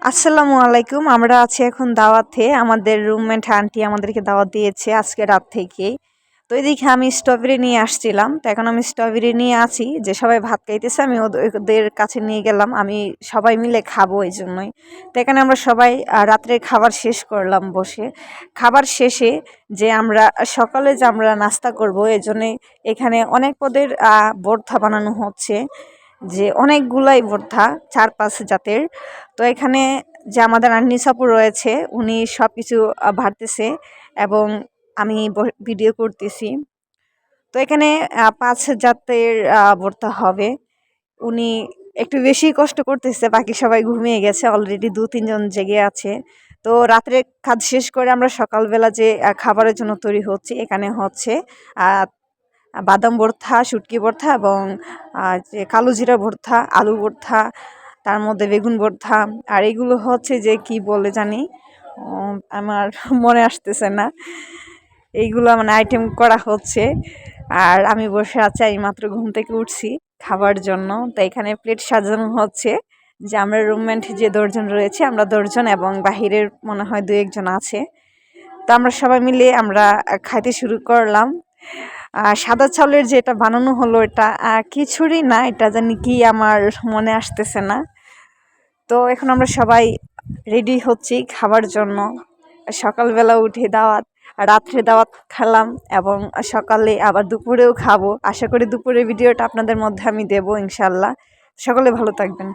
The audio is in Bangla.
আসসালামু আলাইকুম। আমরা আছি এখন দাওয়াতে। আমাদের রুমমেট আন্টি আমাদেরকে দাওয়াত দিয়েছে আজকে রাত থেকেই। তো এদিকে আমি স্ট্রবেরি নিয়ে আসছিলাম। তো এখন আমি স্ট্রবেরি নিয়ে আছি যে সবাই ভাত খাইতেছে, আমি ওদের কাছে নিয়ে গেলাম। আমি সবাই মিলে খাবো এই জন্যই। তো এখানে আমরা সবাই রাত্রে খাবার শেষ করলাম বসে। খাবার শেষে যে আমরা সকালে যে আমরা নাস্তা করব এজন্যে এখানে অনেক পদের ভর্তা বানানো হচ্ছে। যে অনেকগুলাই ভর্তা ৪-৫ জাতের। তো এখানে যে আমাদের আন্নিস আপু রয়েছে উনি সবকিছু ভাড়তেছে এবং আমি ভিডিও করতেছি। তো এখানে ৫ জাতের ভর্তা হবে। উনি একটু বেশি কষ্ট করতেছে, বাকি সবাই ঘুমিয়ে গেছে, অলরেডি ২-৩ জন জেগে আছে। তো রাত্রে কাজ শেষ করে আমরা সকালবেলা যে খাবারের জন্য তৈরি হচ্ছি, এখানে হচ্ছে বাদাম ভর্তা, শুটকি ভর্তা এবং যে কালো জিরা ভর্তা, আলু ভর্তা, তার মধ্যে বেগুন ভর্তা। আর এগুলো হচ্ছে যে কি বলে জানি, আমার মনে আসতেছে না। এইগুলো মানে আইটেম করা হচ্ছে। আর আমি বসে আছি, আমি মাত্র ঘুম থেকে উঠছি খাবার জন্য। তো এখানে প্লেট সাজানো হচ্ছে। যে আমরা রুমমেট যে ১০ জন রয়েছে, আমরা ১০ জন এবং বাহিরের মনে হয় ২-১ জন আছে। তো আমরা সবাই মিলে আমরা খাইতে শুরু করলাম। সাদা চাউলের যে এটা বানানো হলো, এটা খিচুড়ি না, এটা জানি কি আমার মনে আসতেছে না। তো এখন আমরা সবাই রেডি হচ্ছি খাবার জন্য। সকালবেলা উঠে দাওয়াত, রাত্রে দাওয়াত খেলাম এবং সকালে আবার দুপুরেও খাবো। আশা করি দুপুরের ভিডিওটা আপনাদের মধ্যে আমি দেবো ইনশাল্লাহ। সকলে ভালো থাকবেন।